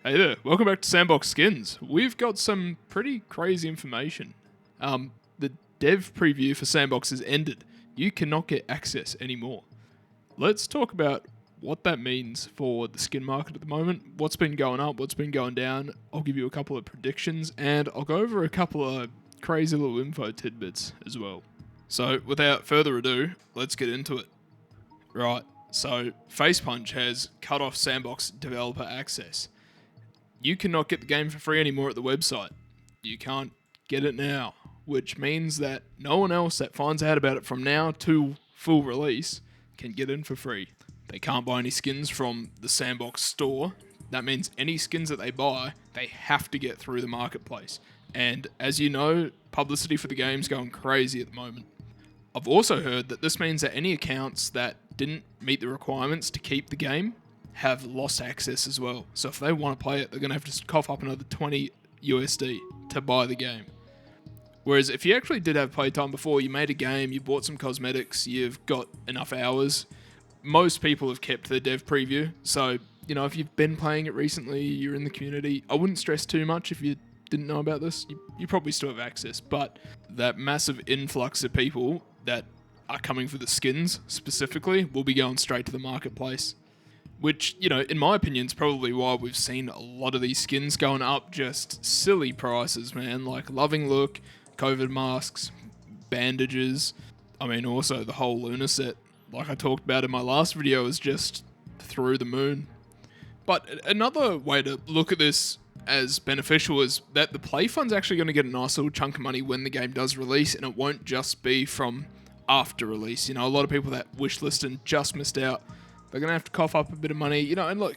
Hey there, welcome back to Sandbox Skins. We've got some pretty crazy information. The dev preview for Sandbox has ended. You cannot get access anymore. Let's talk about what that means for the skin market at the moment, what's been going up, what's been going down. I'll give you a couple of predictions, and I'll go over a couple of crazy little info tidbits as well. So, without further ado, let's get into it. Right, so Facepunch has cut off Sandbox developer access. You cannot get the game for free anymore at the website. You can't get it now, which means that no one else that finds out about it from now to full release can get in for free. They can't buy any skins from the Sandbox store. That means any skins that they buy, they have to get through the marketplace. And as you know, publicity for the game's going crazy at the moment. I've also heard that this means that any accounts that didn't meet the requirements to keep the game have lost access as well. So if they want to play it, they're going to have to cough up another 20 USD to buy the game. Whereas if you actually did have playtime before, you made a game, you bought some cosmetics, you've got enough hours, most people have kept their dev preview. So, if you've been playing it recently, you're in the community, I wouldn't stress too much if you didn't know about this. You probably still have access. But that massive influx of people that are coming for the skins specifically will be going straight to the marketplace. Which, in my opinion, is probably why we've seen a lot of these skins going up just silly prices, man. Like Loving Look, COVID masks, bandages. Also the whole Luna set, like I talked about in my last video, is just through the moon. But another way to look at this as beneficial is that the play fund's actually going to get a nice little chunk of money when the game does release, and it won't just be from after release. A lot of people that wishlisted and just missed out, they're going to have to cough up a bit of money, and look,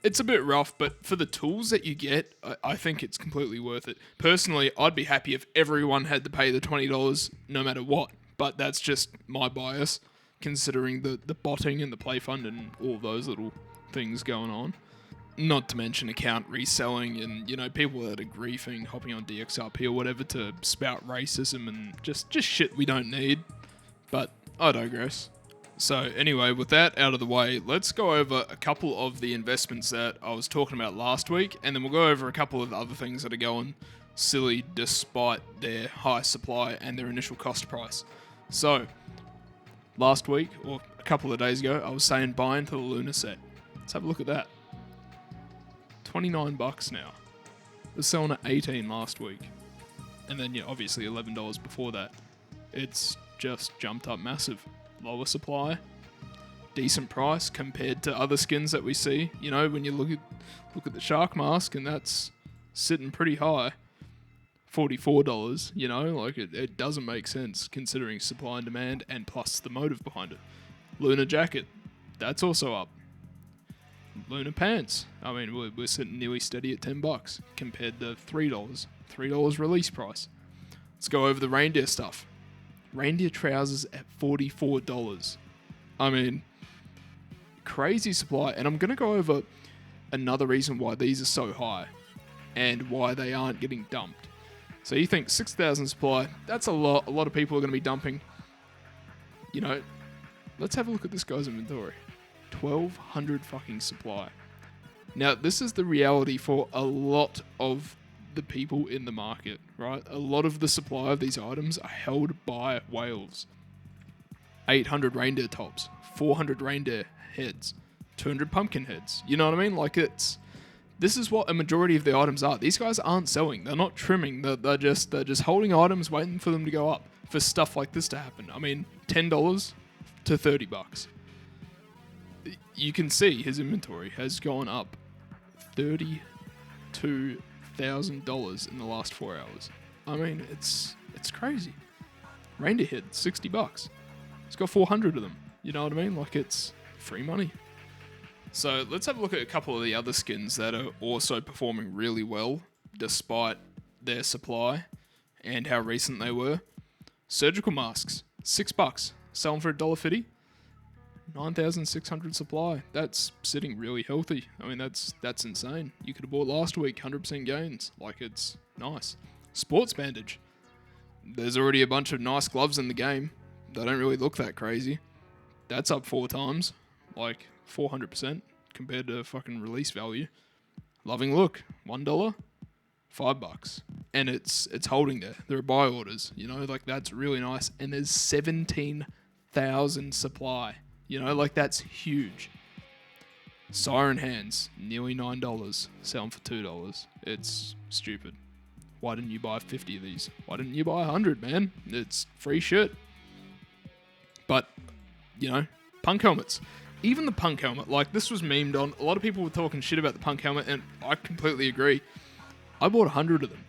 it's a bit rough, but for the tools that you get, I think it's completely worth it. Personally, I'd be happy if everyone had to pay the $20 no matter what, but that's just my bias, considering the botting and the play fund and all those little things going on. Not to mention account reselling and, people that are griefing, hopping on DXRP or whatever to spout racism and just shit we don't need. But I digress. So anyway, with that out of the way, let's go over a couple of the investments that I was talking about last week, and then we'll go over a couple of other things that are going silly despite their high supply and their initial cost price. So, last week, or a couple of days ago, I was saying buy into the Luna set. Let's have a look at that. $29 now. It was selling at $18 last week. And then, obviously $11 before that. It's just jumped up massive. Lower supply, decent price compared to other skins that we see. When you look at the shark mask, and that's sitting pretty high, $44. It doesn't make sense considering supply and demand, and plus the motive behind it. Luna jacket, that's also up. Luna pants, we're sitting nearly steady at $10 compared to $3. $3 release price. Let's go over the reindeer stuff. Reindeer trousers at $44. Crazy supply. And I'm going to go over another reason why these are so high and why they aren't getting dumped. So you think 6,000 supply, that's a lot. A lot of people are going to be dumping. Let's have a look at this guy's inventory. 1,200 fucking supply. Now, this is the reality for a lot of the people in the market, right? A lot of the supply of these items are held by whales. 800 reindeer tops, 400 reindeer heads, 200 pumpkin heads. You know what I mean? This is what a majority of the items are. These guys aren't selling. They're not trimming. They're just holding items, waiting for them to go up for stuff like this to happen. $10 to $30. You can see his inventory has gone up $32,000 in the last 4 hours. It's crazy. Reindeer head, $60. He's got 400 of them. You know what I mean? It's free money. So let's have a look at a couple of the other skins that are also performing really well despite their supply and how recent they were. Surgical masks, $6. Selling for $1.50. 9,600 supply. That's sitting really healthy. That's insane. You could have bought last week, 100% gains. it's nice. Sports bandage. There's already a bunch of nice gloves in the game. They don't really look that crazy. That's up 4 times. 400% compared to fucking release value. Loving look, $1, $5, and it's holding there. There are buy orders, you know, like that's really nice. And there's 17,000 supply, you know, like that's huge. Siren Hands, nearly $9, selling for $2. It's stupid. Why didn't you buy 50 of these? Why didn't you buy 100, man? It's free shit. But, you know, punk helmets. Even the punk helmet, like this was memed on. A lot of people were talking shit about the punk helmet, and I completely agree. I bought 100 of them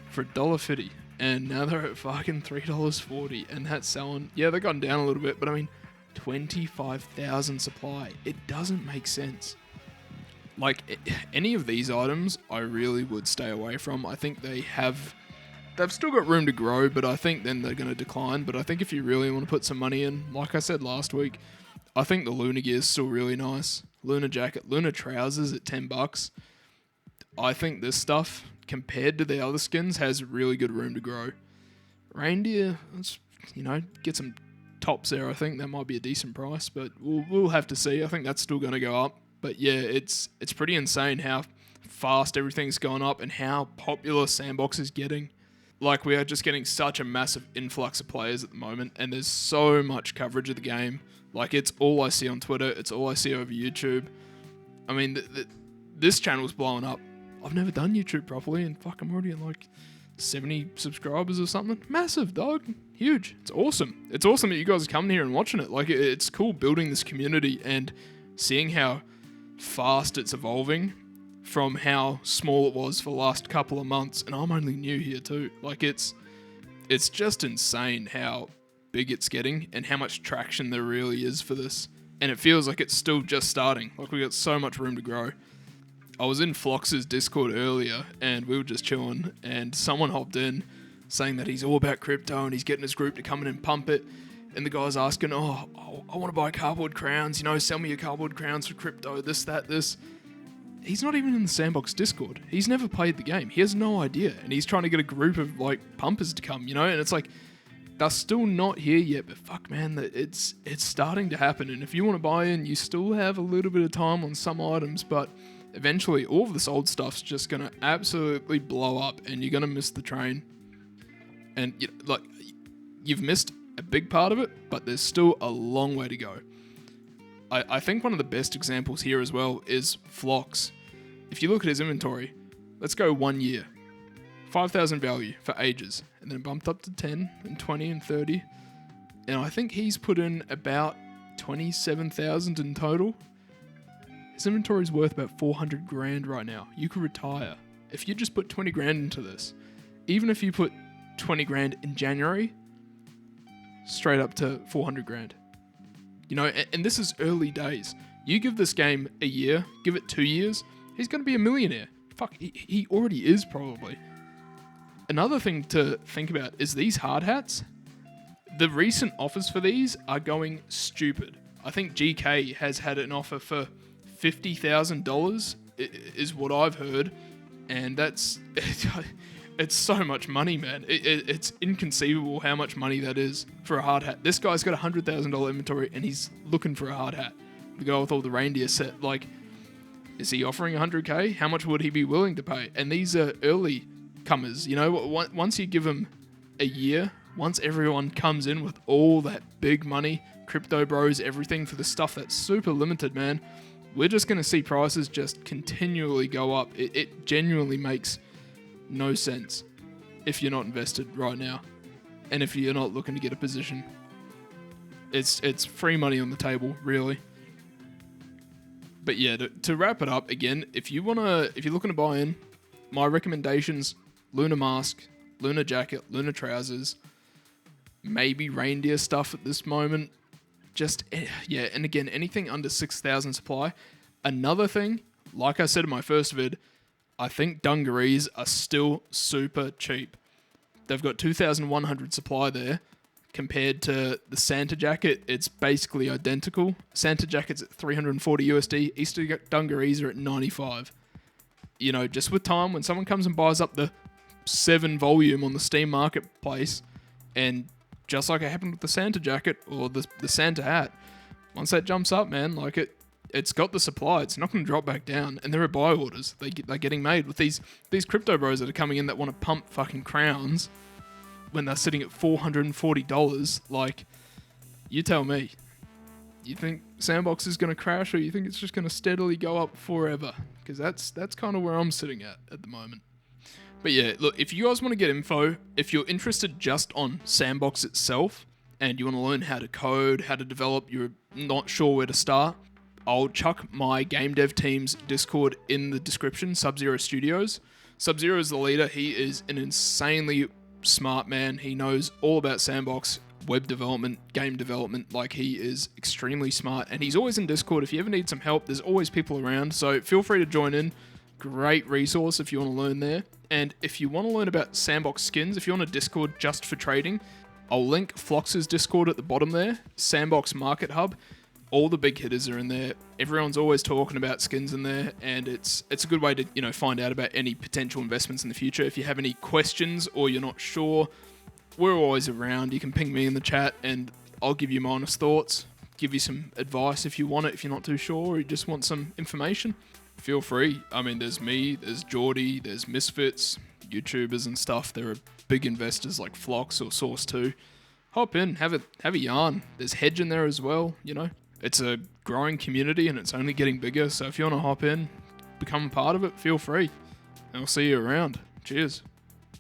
for $1.50, and now they're at fucking $3.40, and that's selling. Yeah, they've gone down a little bit, but I mean, 25,000 supply. It doesn't make sense. Like, any of these items, I really would stay away from. I think they've still got room to grow, but I think then they're going to decline. But I think if you really want to put some money in, like I said last week, I think the Lunar gear is still really nice. Lunar jacket, Lunar trousers at $10. I think this stuff, compared to the other skins, has really good room to grow. Reindeer, let's, you know, get some tops there. I think that might be a decent price, but we'll have to see. I think that's still going to go up. But yeah, it's pretty insane how fast everything's gone up and how popular s&box is getting. Like, we are just getting such a massive influx of players at the moment, and there's so much coverage of the game. Like, it's all I see on Twitter. It's all I see over YouTube. I mean, this channel's blowing up. I've never done YouTube properly, and fuck, I'm already at like 70 subscribers or something. Massive, dog. Huge. It's awesome. It's awesome that you guys are coming here and watching it. Like, it's cool building this community and seeing how fast it's evolving from how small it was for the last couple of months, and I'm only new here too. Like, it's just insane how big it's getting and how much traction there really is for this, and it feels like it's still just starting. Like, we got so much room to grow. I was in Flox's Discord earlier and we were just chilling, and someone hopped in saying that he's all about crypto and he's getting his group to come in and pump it. And the guy's asking, oh, I want to buy cardboard crowns, you know, sell me your cardboard crowns for crypto, this, that, this. He's not even in the s&box Discord. He's never played the game. He has no idea. And he's trying to get a group of, like, pumpers to come, you know? And it's like, they're still not here yet, but fuck, man, it's starting to happen. And if you want to buy in, you still have a little bit of time on some items, but eventually all of this old stuff's just going to absolutely blow up, and you're going to miss the train. And, like, you've missed a big part of it, but there's still a long way to go. I think one of the best examples here as well is Flox. If you look at his inventory, let's go 1 year. 5,000 value for ages, and then bumped up to 10 and 20 and 30. And I think he's put in about 27,000 in total. His inventory is worth about 400 grand right now. You could retire. If you just put 20 grand into this, even if you put 20 grand in January, straight up to 400 grand. You know, and this is early days. You give this game a year, give it 2 years, he's going to be a millionaire. Fuck, he already is probably. Another thing to think about is these hard hats. The recent offers for these are going stupid. I think GK has had an offer for $50,000 is what I've heard. And that's... It's so much money, man. It's inconceivable how much money that is for a hard hat. This guy's got a $100,000 inventory and he's looking for a hard hat. The guy with all the reindeer set, like, is he offering 100K? How much would he be willing to pay? And these are early comers, you know. Once you give them a year, once everyone comes in with all that big money, crypto bros, everything for the stuff that's super limited, man, we're just going to see prices just continually go up. It genuinely makes no sense if you're not invested right now, and if you're not looking to get a position. It's free money on the table, really. But yeah, to wrap it up again, if you're looking to buy in, my recommendations: Lunar mask, Lunar jacket, Lunar trousers, maybe reindeer stuff at this moment. Just yeah, and again, anything under 6,000 supply. Another thing, like I said in my first vid, I think dungarees are still super cheap. They've got 2,100 supply there. Compared to the Santa jacket, it's basically identical. Santa jacket's at 340 USD. Easter dungarees are at 95. You know, just with time, when someone comes and buys up the 7 volume on the Steam marketplace, and just like it happened with the Santa jacket or the Santa hat, once that jumps up, man, like it's got the supply. It's not going to drop back down. And there are buy orders. They're getting made with these crypto bros that are coming in that want to pump fucking crowns when they're sitting at $440. Like, you tell me. You think Sandbox is going to crash, or you think it's just going to steadily go up forever? Because that's kind of where I'm sitting at the moment. But yeah, look, if you guys want to get info, if you're interested just on Sandbox itself, and you want to learn how to code, how to develop, you're not sure where to start, I'll chuck my game dev team's Discord in the description, Sub-Zero Studios. Sub-Zero is the leader. He is an insanely smart man. He knows all about Sandbox, web development, game development. Like, he is extremely smart, and he's always in Discord. If you ever need some help, there's always people around, so feel free to join in. Great resource if you want to learn there. And if you want to learn about Sandbox skins, if you want a Discord just for trading, I'll link Flox's Discord at the bottom there, Sandbox Market Hub. All the big hitters are in there. Everyone's always talking about skins in there, and it's a good way to find out about any potential investments in the future. If you have any questions or you're not sure, we're always around. You can ping me in the chat, and I'll give you my honest thoughts, give you some advice if you want it, if you're not too sure, or you just want some information. Feel free. I mean, there's me, there's Geordie, there's Misfits, YouTubers and stuff. There are big investors like Flox or Source 2. Hop in, have a yarn. There's Hedge in there as well, It's a growing community, and it's only getting bigger, so if you want to hop in, become a part of it, feel free. And I'll see you around. Cheers.